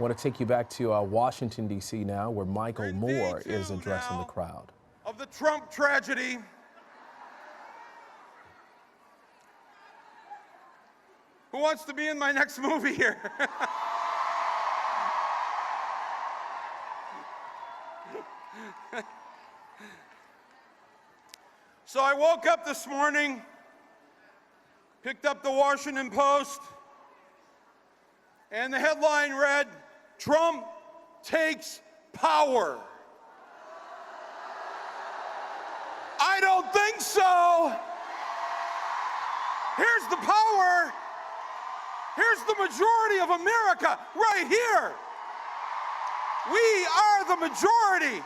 Want to take you back to Washington, D.C. now, where Michael Moore is addressing the crowd. Of the Trump tragedy. Who wants to be in my next movie here? So I woke up this morning, picked up the Washington Post, and the headline read, "Trump takes power." I don't think so. Here's the power. Here's the majority of America right here. We are the majority.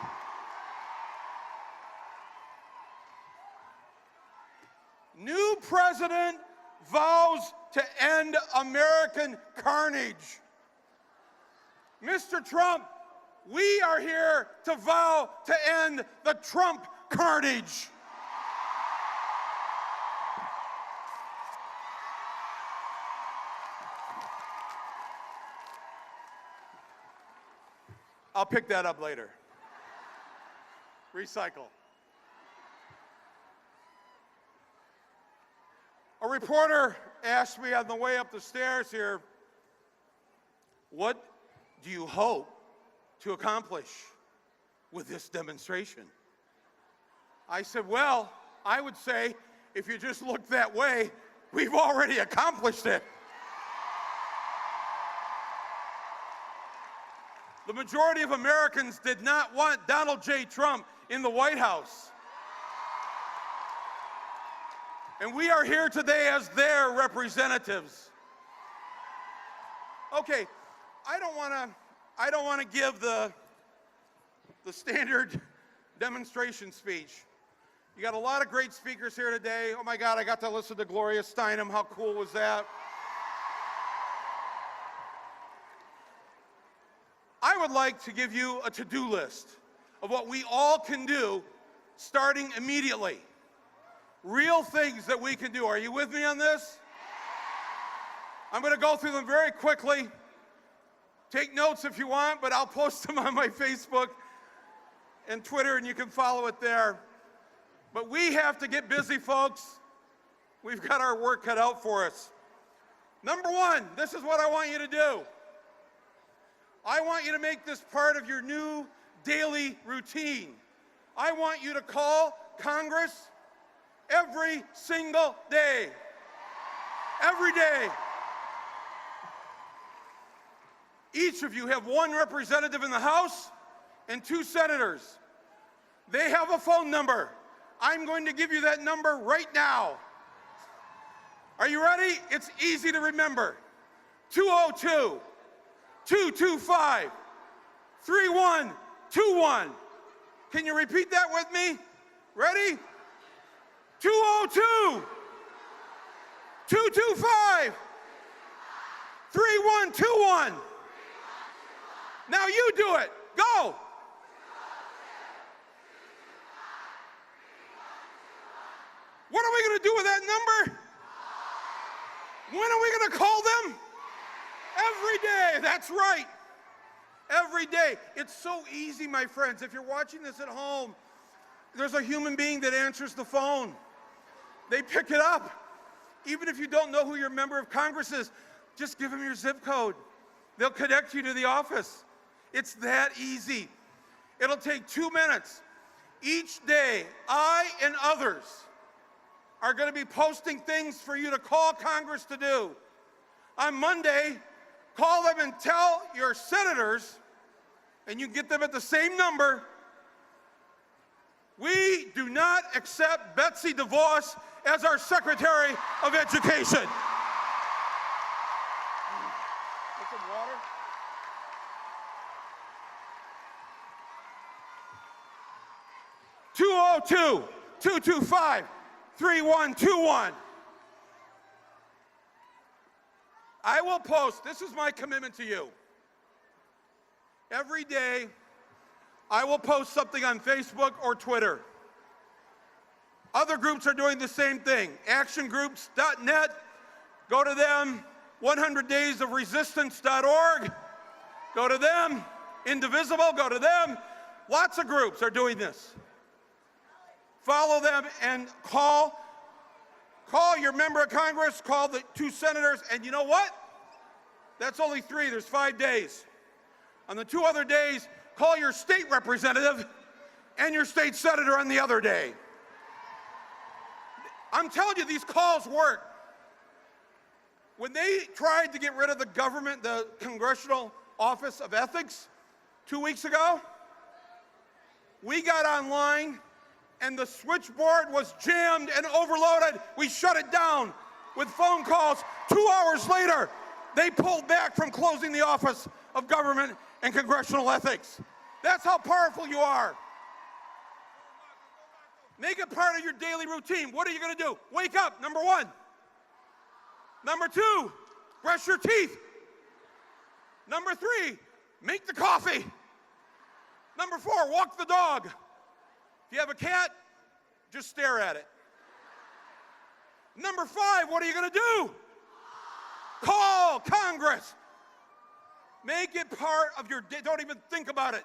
New president vows to end American carnage. Mr. Trump, we are here to vow to end the Trump carnage. I'll pick that up later. Recycle. A reporter asked me on the way up the stairs here, "What do you hope to accomplish with this demonstration?" I said, "Well, I would say if you just look that way, we've already accomplished it." The majority of Americans did not want Donald J. Trump in the White House. And we are here today as their representatives. Okay, I don't want to give the standard demonstration speech. You got a lot of great speakers here today. Oh my God, I got to listen to Gloria Steinem. How cool was that? I would like to give you a to-do list of what we all can do starting immediately. Real things that we can do. Are you with me on this? I'm going to go through them very quickly. Take notes if you want, but I'll post them on my Facebook and Twitter, and you can follow it there. But we have to get busy, folks. We've got our work cut out for us. Number one, this is what I want you to do. I want you to make this part of your new daily routine. I want you to call Congress every single day. Every day. Each of you have one representative in the House and 2 senators. They have a phone number. I'm going to give you that number right now. Are you ready? It's easy to remember. 202-225-3121. Can you repeat that with me? Ready? 202-225-3121. Now you do it. Go. What are we going to do with that number? When are we going to call them? Every day. That's right. Every day. It's so easy, my friends. If you're watching this at home, there's a human being that answers the phone. They pick it up. Even if you don't know who your member of Congress is, just give them your zip code. They'll connect you to the office. It's that easy. It'll take 2 minutes. Each day, I and others are going to be posting things for you to call Congress to do. On Monday, call them and tell your senators, and you get them at the same number, we do not accept Betsy DeVos as our Secretary of Education. Get some water. (202-225-3121). I will post, this is my commitment to you. Every day, I will post something on Facebook or Twitter. Other groups are doing the same thing. Actiongroups.net, go to them. 100daysofresistance.org. Go to them. Indivisible, go to them. Lots of groups are doing this. Follow them and call your member of Congress, call the 2 senators, and you know what? That's only 3, there's 5 days. On the 2 other days, call your state representative and your state senator on the other day. I'm telling you, these calls work. When they tried to get rid of the government, the Congressional Office of Ethics, 2 weeks ago, we got online and the switchboard was jammed and overloaded. We shut it down with phone calls. 2 hours later, they pulled back from closing the Office of Government and Congressional Ethics. That's how powerful you are. Make it part of your daily routine. What are you going to do? Wake up, number 1. Number 2, brush your teeth. Number 3, make the coffee. Number 4, walk the dog. If you have a cat, just stare at it. Number 5, what are you going to do? Call Congress. Make it part of your day. Don't even think about it.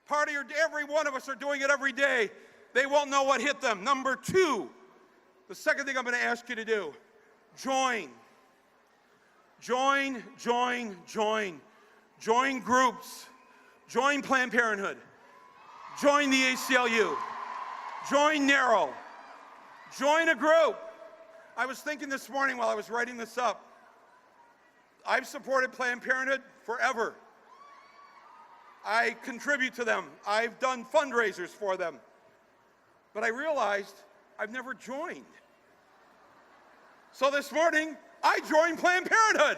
Part of your day. Every one of us are doing it every day. They won't know what hit them. Number 2, the second thing I'm going to ask you to do, join. Join groups. Join Planned Parenthood. Join the ACLU. Join NARROW. Join a group. I was thinking this morning while I was writing this up, I've supported Planned Parenthood forever. I contribute to them. I've done fundraisers for them. But I realized I've never joined. So this morning, I joined Planned Parenthood.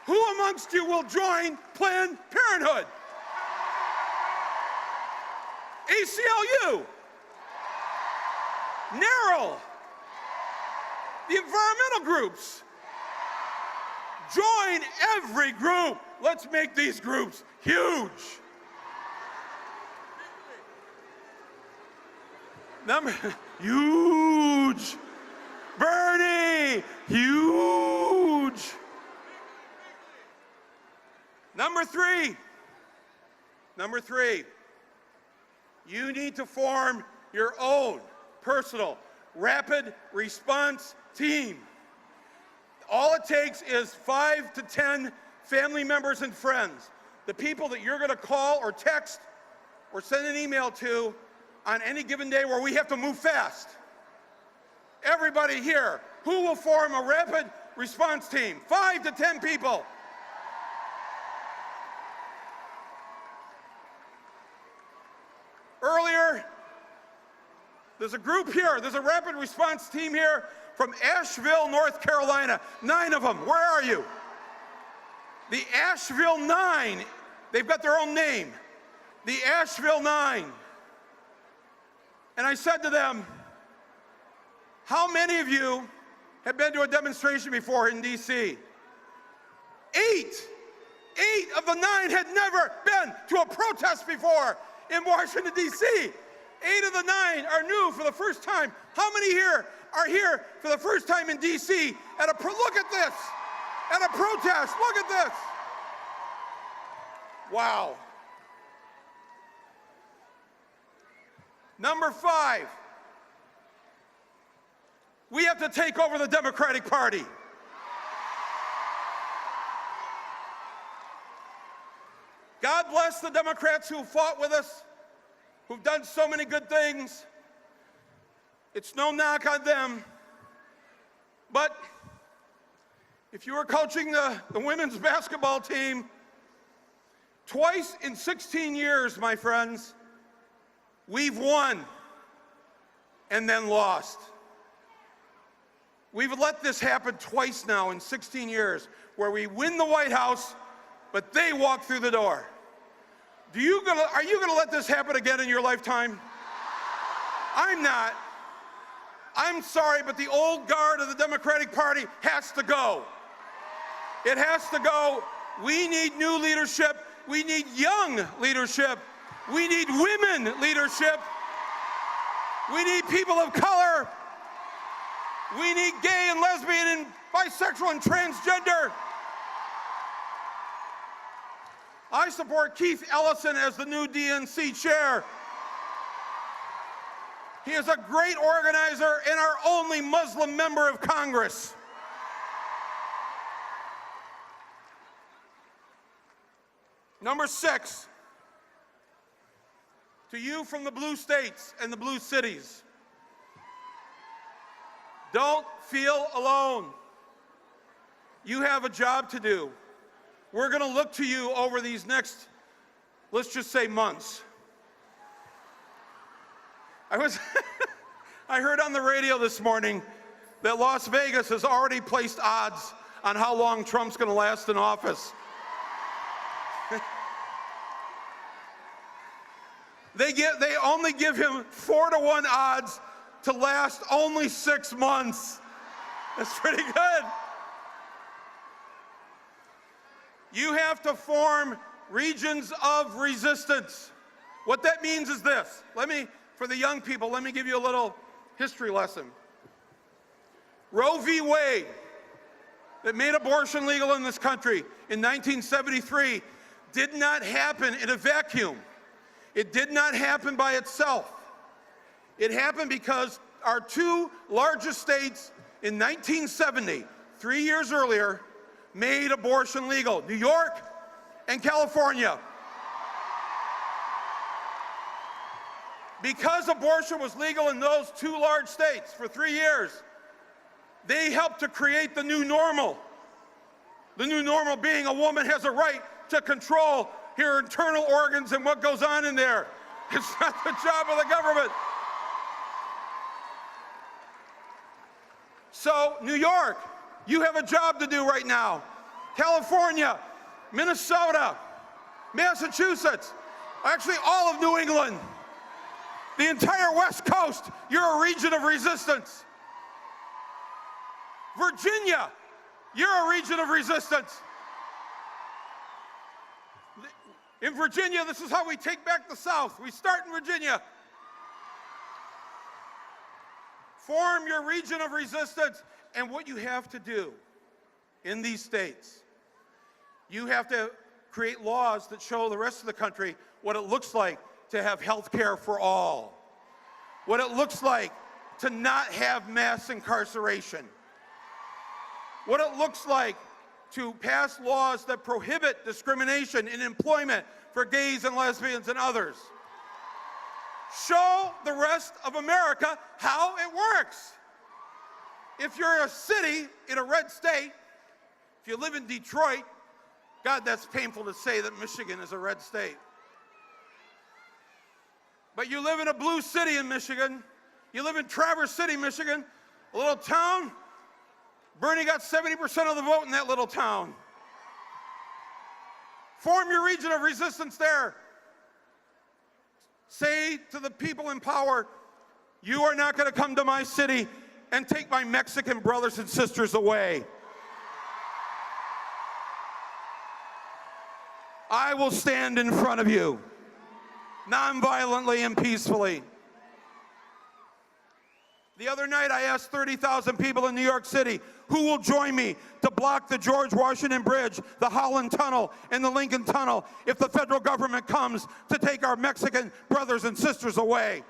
Who amongst you will join Planned Parenthood? ACLU, NARROW, the environmental groups. Join every group. Let's make these groups huge. Huge. Bernie, huge. Number three, you need to form your own personal rapid response team. All it takes is 5 to 10 family members and friends, the people that you're going to call or text or send an email to on any given day where we have to move fast. Everybody here, who will form a rapid response team? 5 to 10 people. Earlier, there's a group here, there's a rapid response team here from Asheville, North Carolina. 9 of them, where are you? The Asheville 9, they've got their own name. The Asheville 9. And I said to them, how many of you have been to a demonstration before in DC? 8 of the 9 had never been to a protest before in Washington, D.C. 8 of the 9 are new for the first time. How many here are here for the first time in D.C. at a, look at this, at a protest, look at this. Wow. Number 5, we have to take over the Democratic Party. God bless the Democrats who fought with us, who've done so many good things. It's no knock on them. But if you were coaching the women's basketball team, twice in 16 years, my friends, we've won and then lost. We've let this happen twice now in 16 years, where we win the White House, but they walk through the door. Are you gonna let this happen again in your lifetime? I'm not. I'm sorry, but the old guard of the Democratic Party has to go. It has to go. We need new leadership. We need young leadership. We need women leadership. We need people of color. We need gay and lesbian and bisexual and transgender. I support Keith Ellison as the new DNC chair. He is a great organizer and our only Muslim member of Congress. Number 6, to you from the blue states and the blue cities, don't feel alone. You have a job to do. We're going to look to you over these next, let's just say, months. I heard on the radio this morning that Las Vegas has already placed odds on how long Trump's going to last in office. They only give him 4-to-1 odds to last only 6 months. That's pretty good. You have to form regions of resistance. What that means is this. For the young people, let me give you a little history lesson. Roe v. Wade, that made abortion legal in this country in 1973, did not happen in a vacuum. It did not happen by itself. It happened because our 2 largest states in 1970, 3 years earlier, made abortion legal, New York and California. Because abortion was legal in those 2 large states for 3 years, they helped to create the new normal. The new normal being a woman has a right to control her internal organs and what goes on in there. It's not the job of the government. So, New York, you have a job to do right now. California, Minnesota, Massachusetts, actually all of New England, the entire West Coast, you're a region of resistance. Virginia, you're a region of resistance. In Virginia, this is how we take back the South. We start in Virginia. Form your region of resistance, and what you have to do in these states, you have to create laws that show the rest of the country what it looks like to have health care for all, what it looks like to not have mass incarceration, what it looks like to pass laws that prohibit discrimination in employment for gays and lesbians and others. Show the rest of America how it works. If you're a city in a red state, if you live in Detroit, God, that's painful to say that Michigan is a red state. But you live in a blue city in Michigan, you live in Traverse City, Michigan, a little town. Bernie got 70% of the vote in that little town. Form your region of resistance there. Say to the people in power, you are not going to come to my city and take my Mexican brothers and sisters away. I will stand in front of you, nonviolently and peacefully. The other night, I asked 30,000 people in New York City, who will join me to block the George Washington Bridge, the Holland Tunnel, and the Lincoln Tunnel if the federal government comes to take our Mexican brothers and sisters away?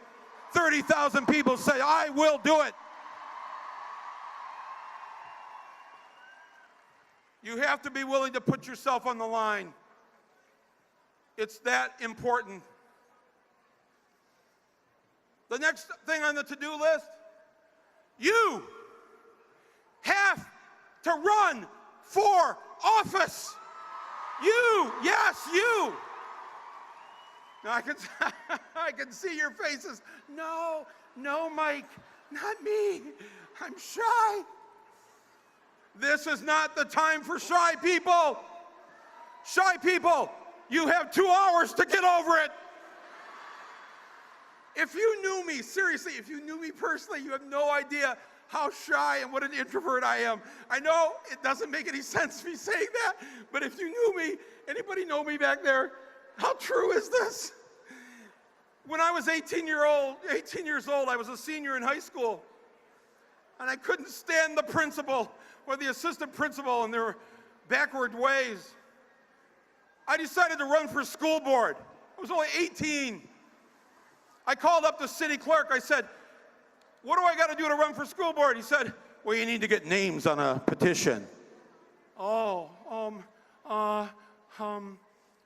30,000 people say, I will do it. You have to be willing to put yourself on the line. It's that important. The next thing on the to-do list, you have to run for office. You, yes, you. Now I can see your faces. No, Mike, not me. I'm shy. This is not the time for shy people. Shy people, you have 2 hours to get over it. If you knew me, seriously, if you knew me personally, you have no idea how shy and what an introvert I am. I know it doesn't make any sense me saying that, but if you knew me, anybody know me back there? How true is this? When I was 18 years old, I was a senior in high school, and I couldn't stand the principal or the assistant principal in their backward ways. I decided to run for school board. I was only 18. I called up the city clerk. I said, what do I got to do to run for school board? He said, well, you need to get names on a petition. Oh,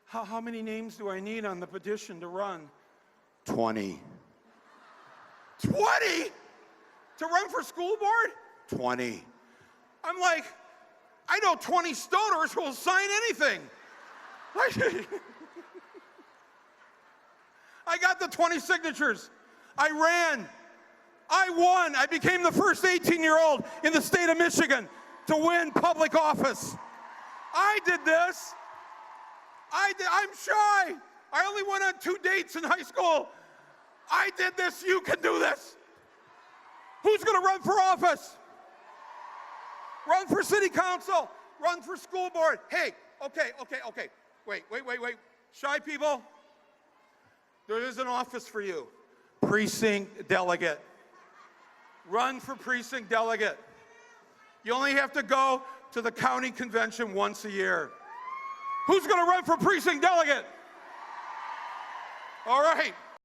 how many names do I need on the petition to run? 20. 20? To run for school board? 20. I'm like, I know 20 stoners who will sign anything. I got the 20 signatures. I ran. I won. I became the first 18-year-old in the state of Michigan to win public office. I did this. I'm shy. I only went on 2 dates in high school. I did this. You can do this. Who's going to run for office? Run for city council. Run for school board. Hey, okay. Wait. Shy people, there is an office for you. Precinct delegate. Run for precinct delegate. You only have to go to the county convention once a year. Who's going to run for precinct delegate? All right.